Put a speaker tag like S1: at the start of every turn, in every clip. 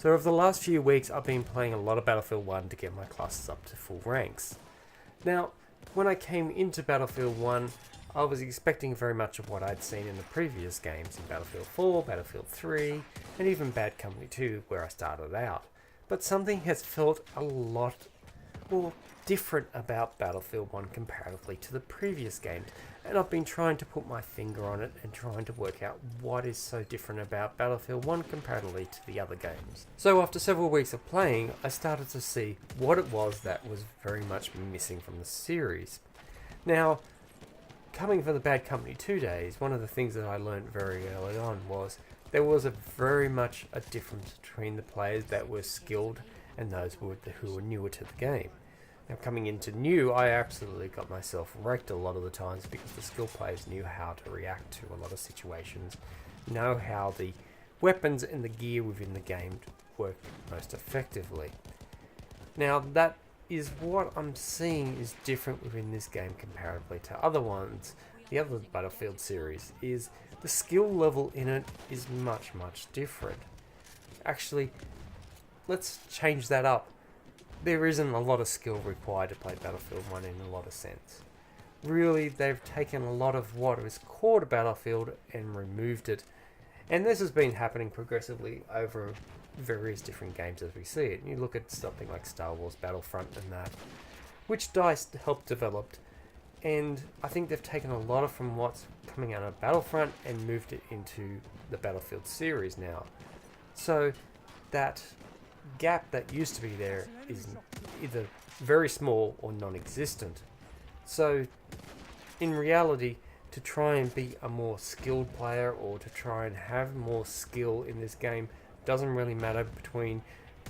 S1: So over the last few weeks I've been playing a lot of Battlefield 1 to get my classes up to full ranks. Now, when I came into Battlefield 1, I was expecting very much of what I'd seen in the previous games in Battlefield 4, Battlefield 3, and even Bad Company 2 where I started out. But something has felt a lot more different about Battlefield 1 comparatively to the previous games, and I've been trying to put my finger on it and trying to work out what is so different about Battlefield 1 comparatively to the other games. So after several weeks of playing, I started to see what it was that was very much missing from the series. Now, coming from the Bad Company 2 days, one of the things that I learned very early on was there was very much a difference between the players that were skilled and those who were newer to the game. Now, coming into new, I absolutely got myself wrecked a lot of the times because the skilled players knew how to react to a lot of situations, know how the weapons and the gear within the game work most effectively. Now, that is what I'm seeing is different within this game comparatively to other ones. The other Battlefield series is the skill level in it is much different. Actually, let's change that up. There isn't a lot of skill required to play Battlefield 1 in a lot of sense. Really, they've taken a lot of what is core to Battlefield and removed it. And this has been happening progressively over various different games as we see it. You look at something like Star Wars Battlefront and that, which DICE helped develop, and I think they've taken a lot from what's coming out of Battlefront and moved it into the Battlefield series now. So that gap that used to be there is either very small or non-existent. So in reality, to try and be a more skilled player or to try and have more skill in this game doesn't really matter between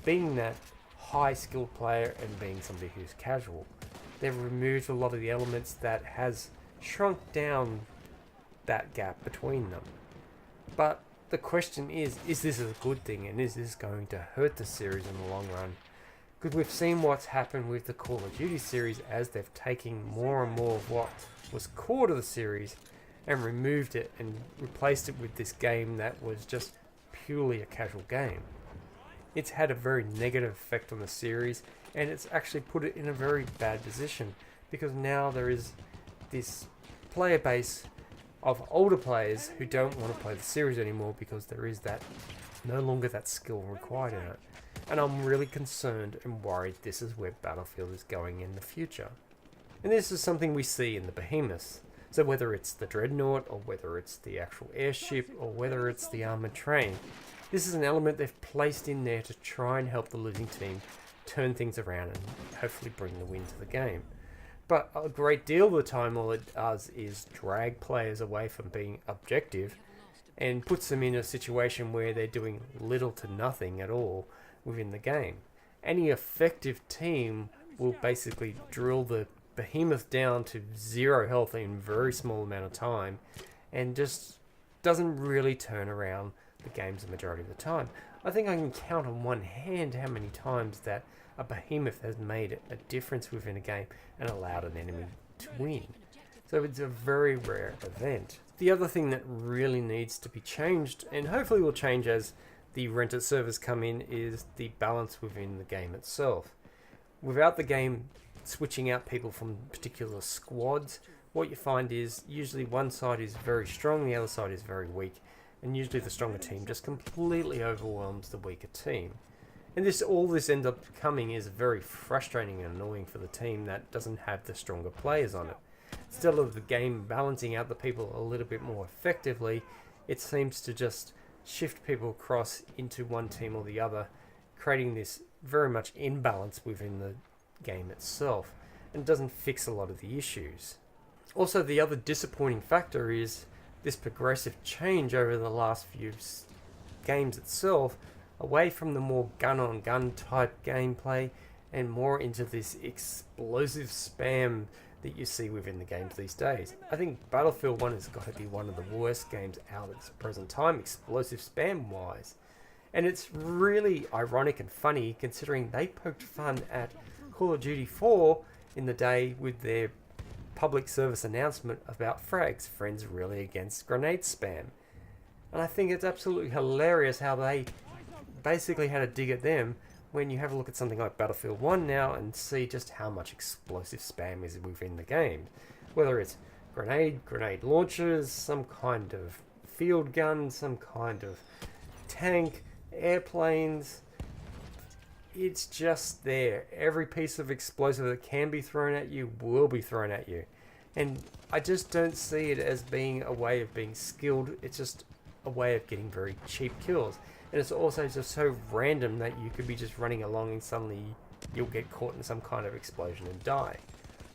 S1: being that high skilled player and being somebody who's casual. They've removed a lot of the elements that has shrunk down that gap between them. But the question is this a good thing, and is this going to hurt the series in the long run? Because we've seen what's happened with the Call of Duty series as they've taken more and more of what was core to the series and removed it and replaced it with this game that was just purely a casual game. It's had a very negative effect on the series, and it's actually put it in a very bad position because now there is this player base of older players who don't want to play the series anymore because there is that no longer that skill required in it. And I'm really concerned and worried this is where Battlefield is going in the future. And this is something we see in the behemoths. So whether it's the Dreadnought or whether it's the actual airship or whether it's the armored train, this is an element they've placed in there to try and help the losing team turn things around and hopefully bring the win to the game. But a great deal of the time all it does is drag players away from being objective and puts them in a situation where they're doing little to nothing at all within the game. Any effective team will basically drill the behemoth down to 0 health in a very small amount of time and just doesn't really turn around the games the majority of the time. I think I can count on one hand how many times that a behemoth has made a difference within a game and allowed an enemy to win. So it's a very rare event. The other thing that really needs to be changed, and hopefully will change as the rented servers come in, is the balance within the game itself. Without the game switching out people from particular squads, what you find is usually one side is very strong, the other side is very weak, and usually the stronger team just completely overwhelms the weaker team. And all this ends up becoming is very frustrating and annoying for the team that doesn't have the stronger players on it. Instead of the game balancing out the people a little bit more effectively, it seems to just shift people across into one team or the other, creating this very much imbalance within the game itself, and doesn't fix a lot of the issues. Also, the other disappointing factor is this progressive change over the last few games itself, away from the more gun-on-gun type gameplay and more into this explosive spam that you see within the games these days. I think Battlefield 1 has got to be one of the worst games out at the present time, explosive spam-wise. And it's really ironic and funny considering they poked fun at Call of Duty 4 in the day with their public service announcement about frags, friends really against grenade spam. And I think it's absolutely hilarious how they basically had to dig at them when you have a look at something like Battlefield 1 now and see just how much explosive spam is within the game. Whether it's grenade launchers, some kind of field gun, some kind of tank, airplanes. It's just there. Every piece of explosive that can be thrown at you will be thrown at you. And I just don't see it as being a way of being skilled. It's just a way of getting very cheap kills. And it's also just so random that you could be just running along and suddenly you'll get caught in some kind of explosion and die.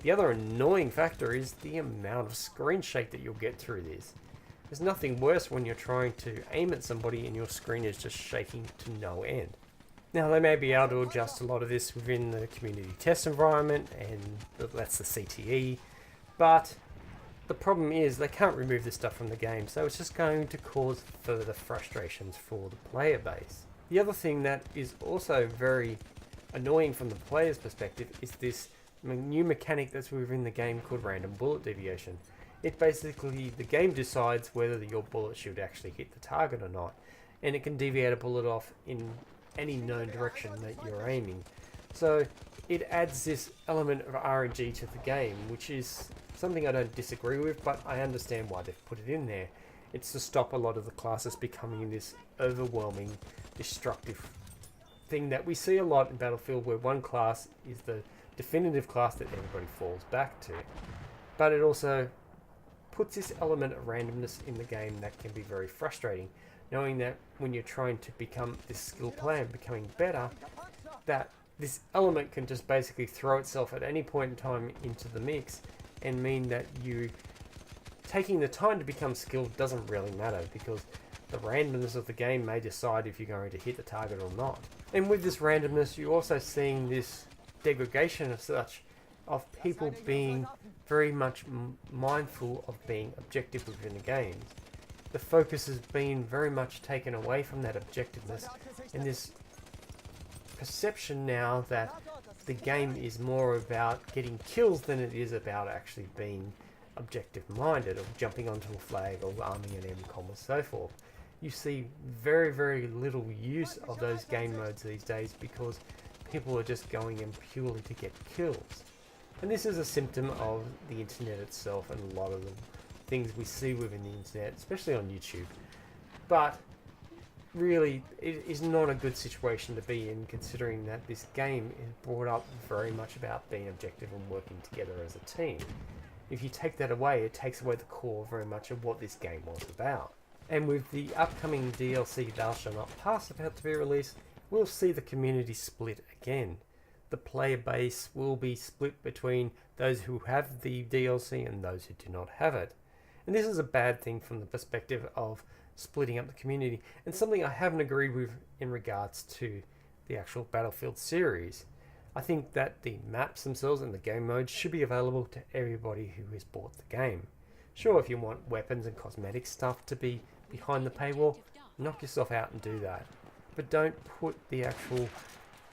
S1: The other annoying factor is the amount of screen shake that you'll get through this. There's nothing worse when you're trying to aim at somebody and your screen is just shaking to no end. Now, they may be able to adjust a lot of this within the community test environment, and that's the CTE, but the problem is they can't remove this stuff from the game, so it's just going to cause further frustrations for the player base. The other thing that is also very annoying from the player's perspective is this new mechanic that's within the game called random bullet deviation. It basically, the game decides whether your bullet should actually hit the target or not, and it can deviate a bullet off in any known direction that you're aiming. So it adds this element of RNG to the game, which is something I don't disagree with, but I understand why they've put it in there. It's to stop a lot of the classes becoming this overwhelming, destructive thing that we see a lot in Battlefield, where one class is the definitive class that everybody falls back to. But it also puts this element of randomness in the game that can be very frustrating, knowing that when you're trying to become this skilled player and becoming better, that this element can just basically throw itself at any point in time into the mix and mean that you taking the time to become skilled doesn't really matter, because the randomness of the game may decide if you're going to hit the target or not. And with this randomness, you're also seeing this degradation of such, of people being very much mindful of being objective within the games. The focus has been very much taken away from that objectiveness, and this perception now that the game is more about getting kills than it is about actually being objective minded, or jumping onto a flag or arming an MCOM or so forth. You see very little use of those game modes these days because people are just going in purely to get kills. And this is a symptom of the internet itself and a lot of the things we see within the internet, especially on YouTube. But really, it is not a good situation to be in, considering that this game is brought up very much about being objective and working together as a team. If you take that away, it takes away the core very much of what this game was about. And with the upcoming DLC Thou Shall Not Pass about to be released, we'll see the community split again. The player base will be split between those who have the DLC and those who do not have it. And this is a bad thing from the perspective of splitting up the community, and something I haven't agreed with in regards to the actual Battlefield series. I think that the maps themselves and the game modes should be available to everybody who has bought the game. Sure, if you want weapons and cosmetic stuff to be behind the paywall, knock yourself out and do that. But don't put the actual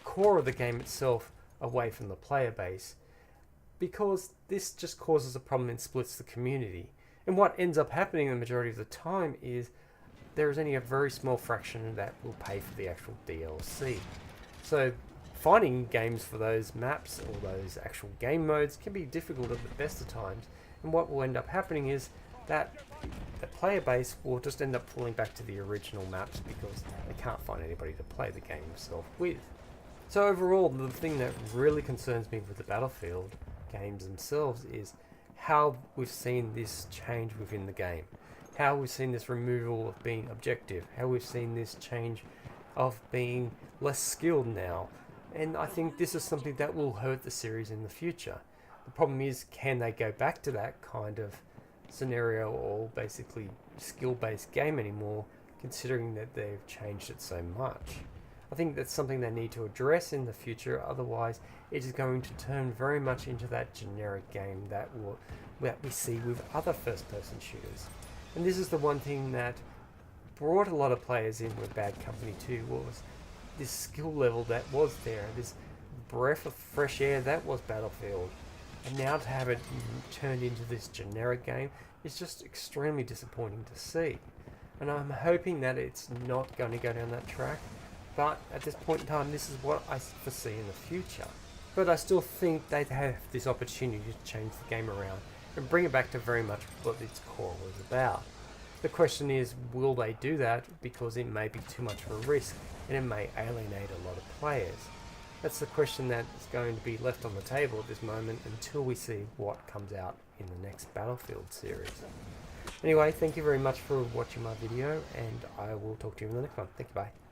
S1: core of the game itself away from the player base, because this just causes a problem and splits the community. And what ends up happening the majority of the time is there is only a very small fraction that will pay for the actual DLC. So finding games for those maps or those actual game modes can be difficult at the best of times, and what will end up happening is that the player base will just end up falling back to the original maps because they can't find anybody to play the game itself with. So overall, the thing that really concerns me with the Battlefield games themselves is how we've seen this change within the game, how we've seen this removal of being objective, how we've seen this change of being less skilled now. And I think this is something that will hurt the series in the future. The problem is, can they go back to that kind of scenario or basically skill-based game anymore, considering that they've changed it so much? I think that's something they need to address in the future, otherwise it is going to turn very much into that generic game that we see with other first-person shooters. And this is the one thing that brought a lot of players in with Bad Company 2, was this skill level that was there, this breath of fresh air that was Battlefield. And now to have it turned into this generic game is just extremely disappointing to see. And I'm hoping that it's not going to go down that track. But at this point in time, this is what I foresee in the future. But I still think they'd have this opportunity to change the game around and bring it back to very much what its core was about. The question is, will they do that? Because it may be too much of a risk and it may alienate a lot of players. That's the question that is going to be left on the table at this moment until we see what comes out in the next Battlefield series. Anyway, thank you very much for watching my video, and I will talk to you in the next one. Thank you, bye.